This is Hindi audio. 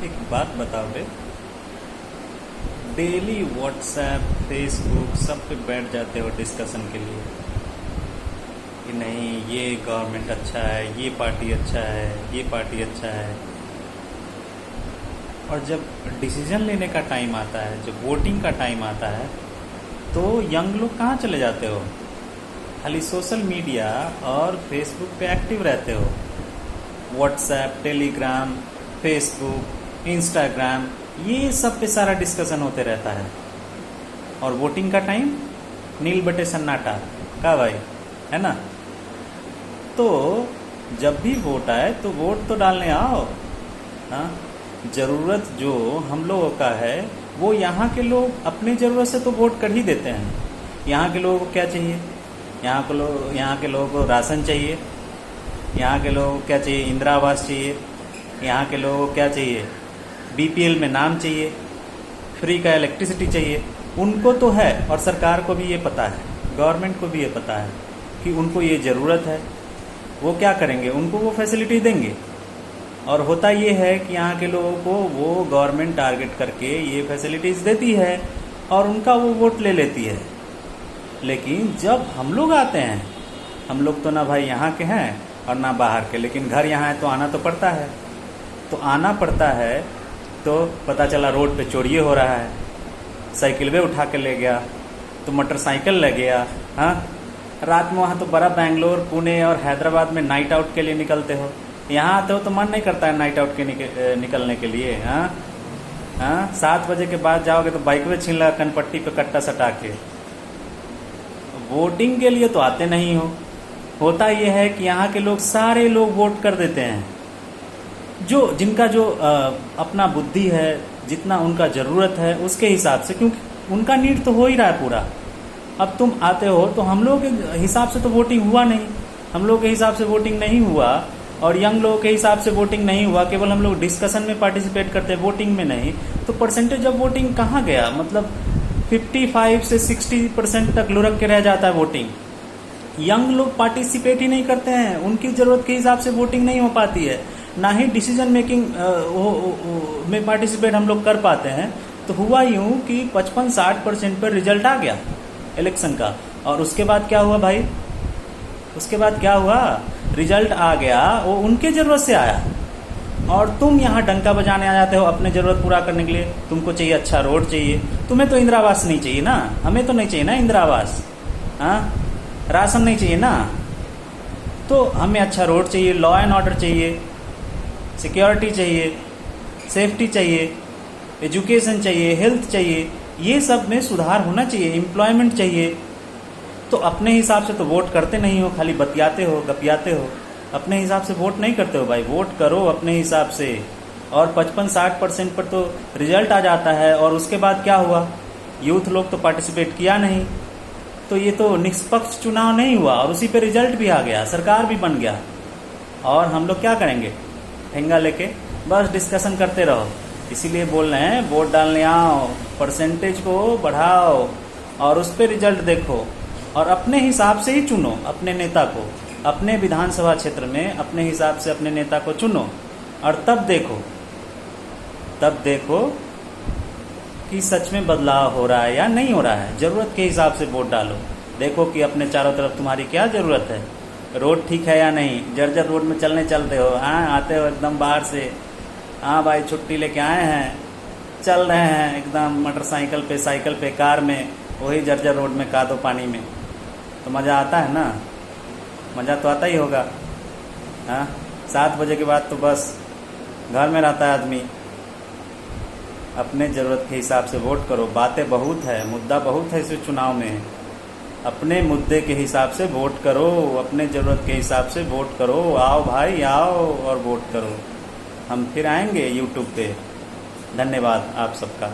एक बात बताओ बे, डेली व्हाट्सएप फेसबुक सब पे बैठ जाते हो डिस्कशन के लिए कि नहीं ये गवर्नमेंट अच्छा है, ये पार्टी अच्छा है, ये पार्टी अच्छा है। और जब डिसीजन लेने का टाइम आता है, जब वोटिंग का टाइम आता है, तो यंग लोग कहाँ चले जाते हो? खाली सोशल मीडिया और फेसबुक पे एक्टिव रहते हो। व्हाट्सएप, टेलीग्राम, फेसबुक, इंस्टाग्राम, ये सब पे सारा डिस्कशन होते रहता है। और वोटिंग का टाइम नील बटे सन्नाटा का भाई, है ना? तो जब भी वोट आए तो वोट तो डालने आओ। हाँ, ज़रूरत जो हम लोगों का है वो यहाँ के लोग अपनी ज़रूरत से तो वोट कर ही देते हैं। यहाँ के लोगों को क्या चाहिए? यहाँ के लोगों को राशन चाहिए, यहाँ के लोगों को क्या चाहिए? इंदिरा आवास चाहिए, यहाँ के लोगों को क्या चाहिए? बीपीएल में नाम चाहिए, फ्री का इलेक्ट्रिसिटी चाहिए। उनको तो है, और सरकार को भी ये पता है, गवर्नमेंट को भी ये पता है कि उनको ये ज़रूरत है। वो क्या करेंगे? उनको वो फैसिलिटी देंगे। और होता ये है कि यहाँ के लोगों को वो गवर्नमेंट टारगेट करके ये फैसिलिटीज़ देती है और उनका वो वोट ले लेती है। लेकिन जब हम लोग आते हैं, हम लोग तो ना भाई यहाँ के हैं और ना बाहर के, लेकिन घर यहाँ है तो आना तो पड़ता है। तो आना पड़ता है तो पता चला रोड पे चोरी हो रहा है, साइकिल वे उठा के ले गया, तो मोटरसाइकिल ले गया। हाँ, रात में वहाँ तो बड़ा बेंगलोर, पुणे और हैदराबाद में नाइट आउट के लिए निकलते हो। यहाँ आते हो तो मन नहीं करता है नाइट आउट के निकलने के लिए। हाँ हाँ, 7 बजे के बाद जाओगे तो बाइक में छीन लगा कनपट्टी पे कट्टा सटा के। वोटिंग के लिए तो आते नहीं हो। होता यह है कि यहाँ के लोग सारे लोग वोट कर देते हैं, जिनका अपना बुद्धि है, जितना उनका ज़रूरत है उसके हिसाब से, क्योंकि उनका नीड तो हो ही रहा है पूरा। अब तुम आते हो तो हम लोग के हिसाब से तो वोटिंग हुआ नहीं, हम लोग के हिसाब से वोटिंग नहीं हुआ, और यंग लोगों के हिसाब से वोटिंग नहीं हुआ। केवल हम लोग डिस्कशन में पार्टिसिपेट करते हैं, वोटिंग में नहीं। तो परसेंटेज ऑफ वोटिंग कहाँ गया? मतलब 55 से 60% तक लुढ़क के रह जाता है वोटिंग। यंग लोग पार्टिसिपेट ही नहीं करते हैं, उनकी ज़रूरत के हिसाब से वोटिंग नहीं हो पाती है, ना ही डिसीजन मेकिंग में पार्टिसिपेट हम लोग कर पाते हैं। तो हुआ यूँ कि 55-60% पर रिजल्ट आ गया इलेक्शन का, और उसके बाद क्या हुआ भाई? उसके बाद क्या हुआ? रिजल्ट आ गया, वो उनके ज़रूरत से आया, और तुम यहाँ डंका बजाने आ जाते हो अपने ज़रूरत पूरा करने के लिए। तुमको चाहिए अच्छा रोड चाहिए, तुम्हें तो इंदिरा आवास नहीं चाहिए ना, हमें तो नहीं चाहिए ना इंदिरा आवास। हाँ, राशन नहीं चाहिए ना, तो हमें अच्छा रोड चाहिए, लॉ एंड ऑर्डर चाहिए, सिक्योरिटी चाहिए, सेफ्टी चाहिए, एजुकेशन चाहिए, हेल्थ चाहिए, ये सब में सुधार होना चाहिए, एम्प्लॉयमेंट चाहिए। तो अपने हिसाब से तो वोट करते नहीं हो, खाली बतियाते हो, गपियाते हो, अपने हिसाब से वोट नहीं करते हो भाई। वोट करो अपने हिसाब से। और 55-60% पर तो रिजल्ट आ जाता है, और उसके बाद क्या हुआ? यूथ लोग तो पार्टिसिपेट किया नहीं, तो ये तो निष्पक्ष चुनाव नहीं हुआ, और उसी पे रिजल्ट भी आ गया, सरकार भी बन गया। और हम लोग क्या करेंगे? ठेंगा लेके बस डिस्कशन करते रहो। इसीलिए बोल रहे हैं वोट डालने आओ, परसेंटेज को बढ़ाओ, और उस पर रिजल्ट देखो, और अपने हिसाब से ही चुनो अपने नेता को। अपने विधानसभा क्षेत्र में अपने हिसाब से अपने नेता को चुनो, और तब देखो कि सच में बदलाव हो रहा है या नहीं हो रहा है। ज़रूरत के हिसाब से वोट डालो, देखो कि अपने चारों तरफ तुम्हारी क्या ज़रूरत है, रोड ठीक है या नहीं। जर्जर रोड में चलते हो, हाँ आते हो एकदम बाहर से, हाँ भाई छुट्टी लेके आए हैं, चल रहे हैं एकदम मोटरसाइकिल पे, साइकिल पे, कार में, वही जर्जर रोड में कादो पानी में, तो मज़ा आता है ना? मज़ा तो आता ही होगा। हाँ, 7 बजे के बाद तो बस घर में रहता है आदमी। अपने ज़रूरत के हिसाब से वोट करो। बातें बहुत है, मुद्दा बहुत है इस चुनाव में। अपने मुद्दे के हिसाब से वोट करो, अपने ज़रूरत के हिसाब से वोट करो। आओ भाई आओ और वोट करो। हम फिर आएंगे यूट्यूब पे। धन्यवाद आप सबका।